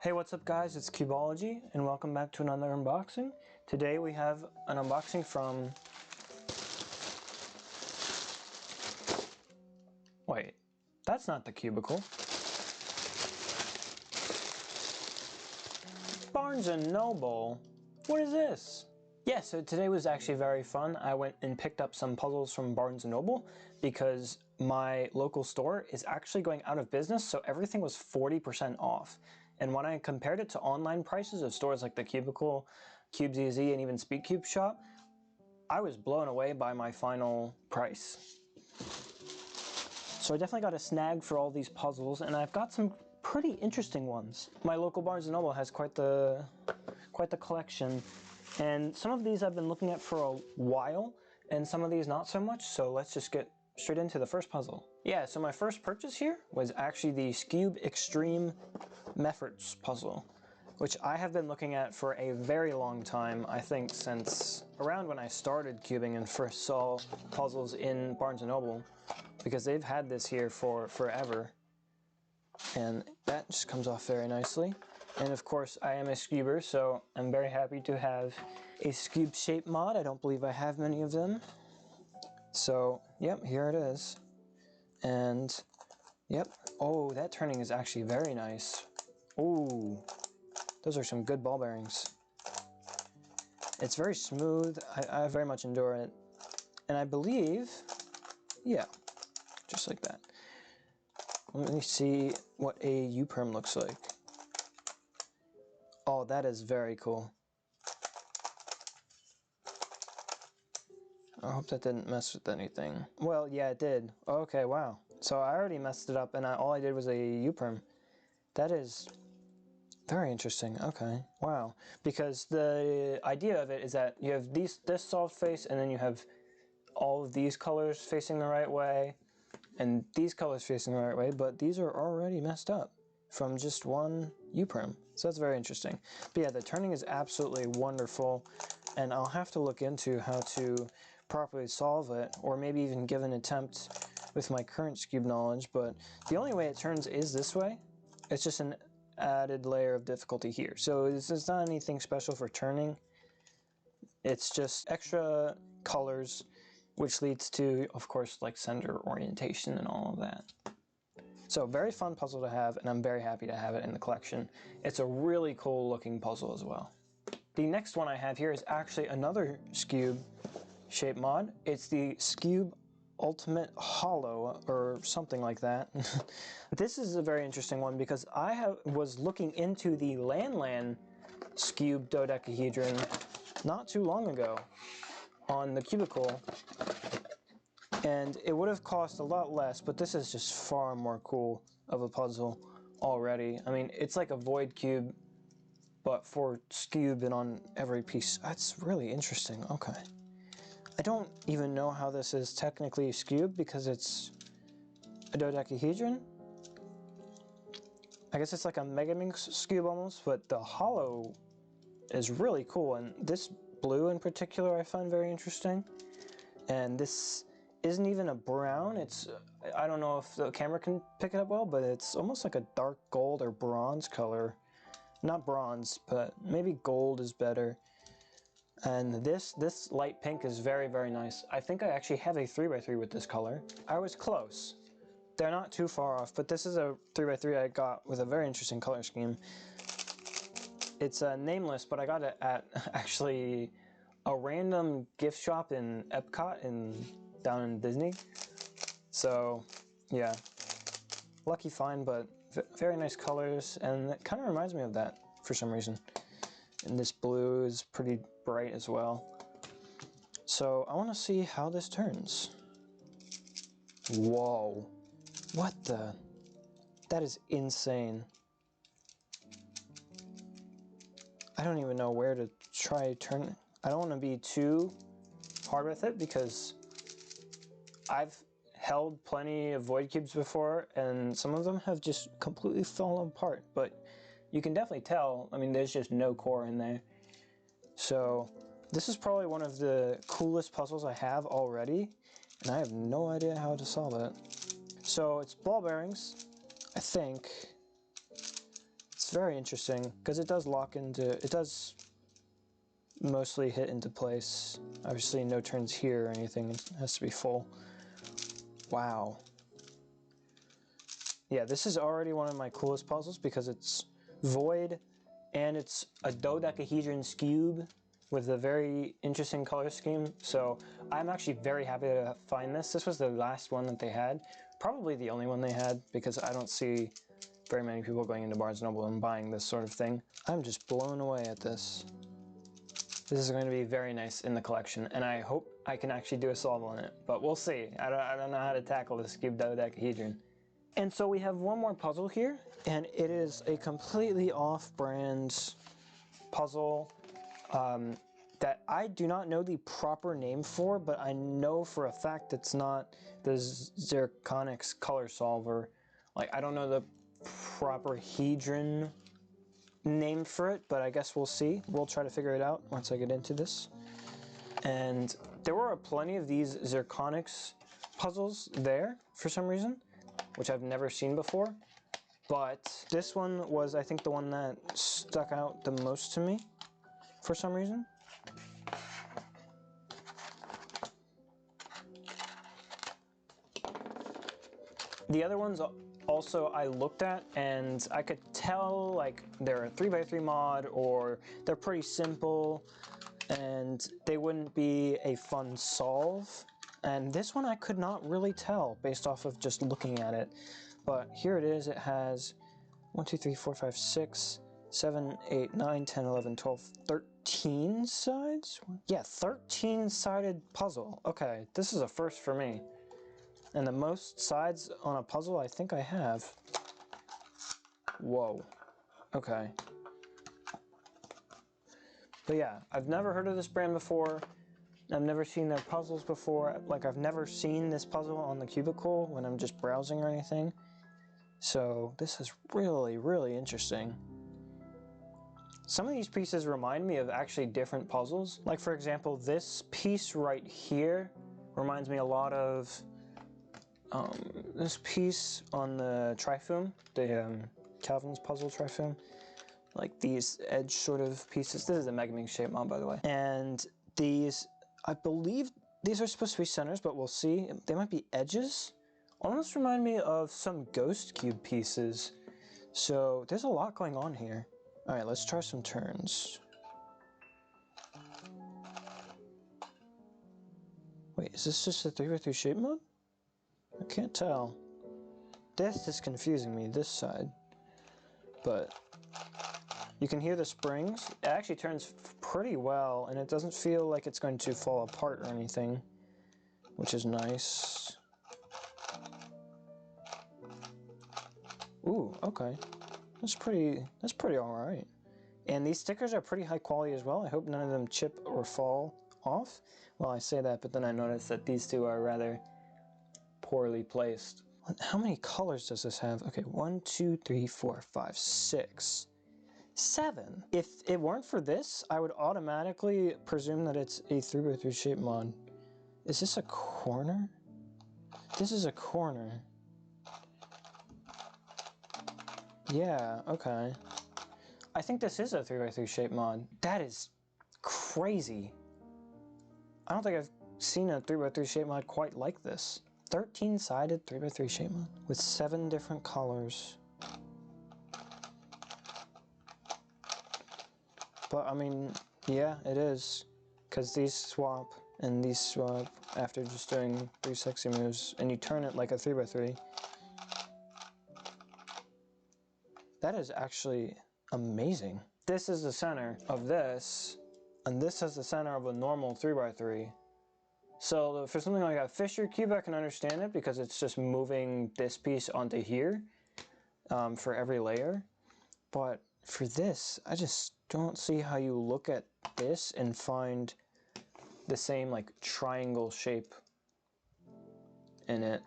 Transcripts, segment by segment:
Hey, what's up guys, it's Skewbology and welcome back to another unboxing. Today we have an unboxing from... Wait, that's not the cubicle. Barnes & Noble? What is this? Yeah, so today was actually very fun. I went and picked up some puzzles from Barnes & Noble because my local store is actually going out of business, so everything was 40% off. And when I compared it to online prices of stores like the Cubicle, CubeZZ, and even Skewb shop, I was blown away by my final price. So I definitely got a snag for all these puzzles, and I've got some pretty interesting ones. My local Barnes & Noble has quite the collection, and some of these I've been looking at for a while, and some of these not so much, so let's just get straight into the first puzzle. Yeah, so my first purchase here was actually the Skewb Extreme Methods puzzle, which I have been looking at for a very long time, I think since around when I started cubing and first saw puzzles in Barnes & Noble, because they've had this here for forever. And that just comes off very nicely. And of course I am a Skewber, so I'm very happy to have a Skewb shape mod. I don't believe I have many of them. So, yep, here it is. And, yep. Oh, that turning is actually very nice. Ooh, those are some good ball bearings. It's very smooth. I very much enjoy it. And I believe, yeah, just like that. Let me see what a U-perm looks like. Oh, that is very cool. I hope that didn't mess with anything. Well, yeah, it did. Okay, wow. So I already messed it up, and all I did was a U-perm. That is very interesting. Okay, wow. Because the idea of it is that you have this soft face, and then you have all of these colors facing the right way, and these colors facing the right way, but these are already messed up from just one U-perm. So that's very interesting. But yeah, the turning is absolutely wonderful, and I'll have to look into how to properly solve it, or maybe even give an attempt with my current Skewb knowledge, but the only way it turns is this way. It's just an added layer of difficulty here. So it's not anything special for turning. It's just extra colors, which leads to, of course, like center orientation and all of that. So very fun puzzle to have, and I'm very happy to have it in the collection. It's a really cool looking puzzle as well. The next one I have here is actually another Skewb shape mod. It's the Skewb Ultimate Hollow, or something like that. This is a very interesting one because I was looking into the Lan Skewb dodecahedron not too long ago on the Cubicle, and it would have cost a lot less, but this is just far more cool of a puzzle already. I mean, it's like a void cube, but for Skewb and on every piece. That's really interesting. Okay. I don't even know how this is technically Skewb because it's a dodecahedron. I guess it's like a Megaminx Skewb almost, but the hollow is really cool, and this blue in particular I find very interesting. And this isn't even a brown, it's, I don't know if the camera can pick it up well, but it's almost like a dark gold or bronze color. Not bronze, but maybe gold is better. And this light pink is very, very nice. I think I actually have a 3x3 with this color. I was close. They're not too far off, but this is a 3x3 I got with a very interesting color scheme. It's nameless, but I got it at actually a random gift shop in Epcot down in Disney. So yeah, lucky find, but very nice colors, and it kind of reminds me of that for some reason. And this blue is pretty bright as well. So I want to see how this turns. Whoa. What the? That is insane. I don't even know where to try turn. I don't want to be too hard with it because I've held plenty of void cubes before and some of them have just completely fallen apart, but you can definitely tell, I mean, there's just no core in there. So this is probably one of the coolest puzzles I have already, and I have no idea how to solve it. So it's ball bearings, I think. It's very interesting because it does lock into, it does mostly hit into place. Obviously no turns here or anything, it has to be full. Wow. Yeah, this is already one of my coolest puzzles because it's void and it's a dodecahedron Skewb with a very interesting color scheme. So I'm actually very happy to find this. This was the last one that they had. Probably the only one they had because I don't see very many people going into Barnes & Noble and buying this sort of thing. I'm just blown away at this. This is going to be very nice in the collection, and I hope I can actually do a solve on it, but we'll see. I don't know how to tackle this Skewb dodecahedron. And so we have one more puzzle here, and it is a completely off-brand puzzle that I do not know the proper name for, but I know for a fact it's not the Zirconics color solver. Like, I don't know the proper hedron name for it, but I guess we'll see. We'll try to figure it out once I get into this. And there were plenty of these Zirconics puzzles there for some reason, which I've never seen before. But this one was, I think, the one that stuck out the most to me for some reason. The other ones also I looked at and I could tell like they're a 3x3 mod or they're pretty simple and they wouldn't be a fun solve. And this one I could not really tell based off of just looking at it. But here it is. It has 1, 2, 3, 4, 5, 6, 7, 8, 9, 10, 11, 12, 13 sides? Yeah, 13-sided puzzle. Okay, this is a first for me. And the most sides on a puzzle I think I have. Whoa. Okay. But yeah, I've never heard of this brand before. I've never seen their puzzles before. Like, I've never seen this puzzle on the cubicle when I'm just browsing or anything. So this is really, really interesting. Some of these pieces remind me of actually different puzzles. Like, for example, this piece right here reminds me a lot of this piece on the Trifoom, the Calvin's puzzle Trifoom. Like these edge sort of pieces. This is a Mega Mix shape mod, by the way. And these, I believe these are supposed to be centers, but we'll see. They might be edges. Almost remind me of some Ghost Cube pieces. So there's a lot going on here. All right, let's try some turns. Wait, is this just a 3x3 shape mod? I can't tell. This is confusing me, this side. But you can hear the springs. It actually turns pretty well, and it doesn't feel like it's going to fall apart or anything, which is nice. Ooh, okay. That's pretty alright. And these stickers are pretty high quality as well. I hope none of them chip or fall off. Well, I say that, but then I notice that these two are rather poorly placed. How many colors does this have? Okay, 1, 2, 3, 4, 5, 6, 7. If it weren't for this, I would automatically presume that it's a 3x3 shape mod. Is this a corner? This is a corner. Yeah, okay. I think this is a 3x3 shape mod. That is crazy. I don't think I've seen a 3x3 shape mod quite like this. 13-sided 3x3 shape mod with 7 different colors. But I mean, yeah, it is. Because these swap and these swap after just doing 3 sexy moves, and you turn it like a 3x3. That is actually amazing. This is the center of this, and this is the center of a normal 3x3. So for something like a Fisher cube, I can understand it because it's just moving this piece onto here for every layer. But for this, I just don't see how you look at this and find the same like triangle shape in it.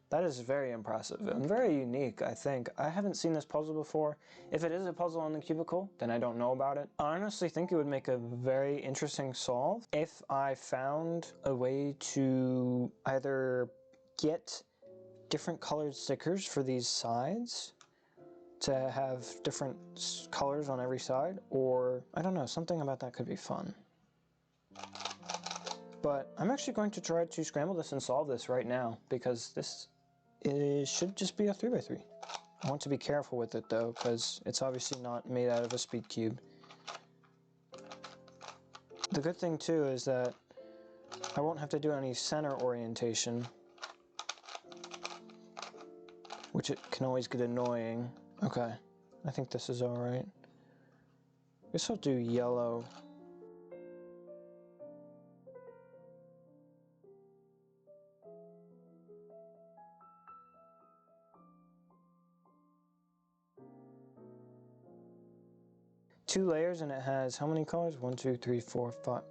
That is very impressive and very unique, I think. I haven't seen this puzzle before. If it is a puzzle on the cubicle, then I don't know about it. I honestly think it would make a very interesting solve if I found a way to either get different colored stickers for these sides, to have different colors on every side, or I don't know, something about that could be fun. But I'm actually going to try to scramble this and solve this right now, because this should just be a 3x3. I want to be careful with it though, because it's obviously not made out of a speed cube. The good thing too is that I won't have to do any center orientation, which it can always get annoying. Okay, I think this is alright. I guess I'll do yellow. Two layers, and it has how many colors? 1, 2, 3, 4, 5.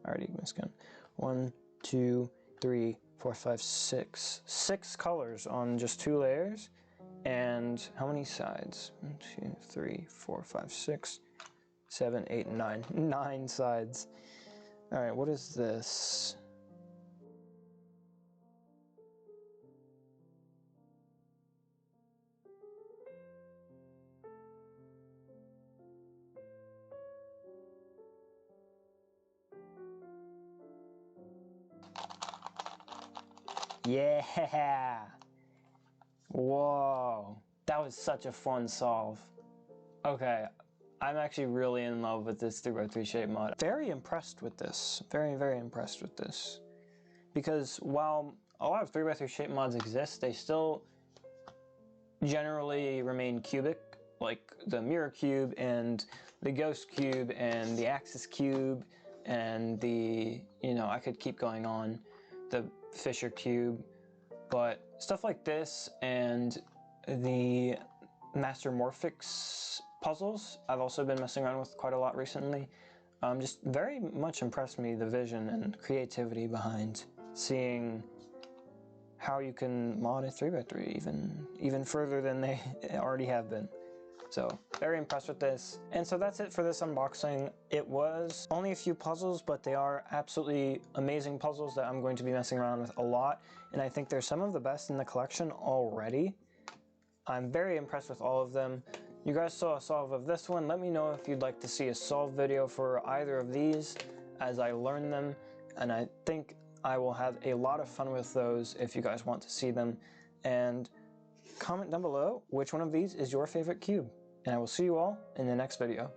I already miscounted. 1, 2, 3, 4, 5, 6. 6 colors on just 2 layers. And how many sides? 1, 2, 3, 4, 5, 6, 7, 8, 9. 9 sides. Alright, what is this? Yeah! Whoa! That was such a fun solve. Okay, I'm actually really in love with this 3x3 shape mod. Very impressed with this. Very, very impressed with this. Because while a lot of 3x3 shape mods exist, they still generally remain cubic, like the mirror cube and the ghost cube and the axis cube and the, you know, I could keep going on, the Fisher cube. But stuff like this and the Master Morphics puzzles, I've also been messing around with quite a lot recently. Just very much impressed me, the vision and creativity behind seeing how you can mod a 3x3 even further than they already have been. So, very impressed with this. And so that's it for this unboxing. It was only a few puzzles, but they are absolutely amazing puzzles that I'm going to be messing around with a lot. And I think they're some of the best in the collection already. I'm very impressed with all of them. You guys saw a solve of this one. Let me know if you'd like to see a solve video for either of these as I learn them. And I think I will have a lot of fun with those if you guys want to see them. And comment down below which one of these is your favorite cube. And I will see you all in the next video.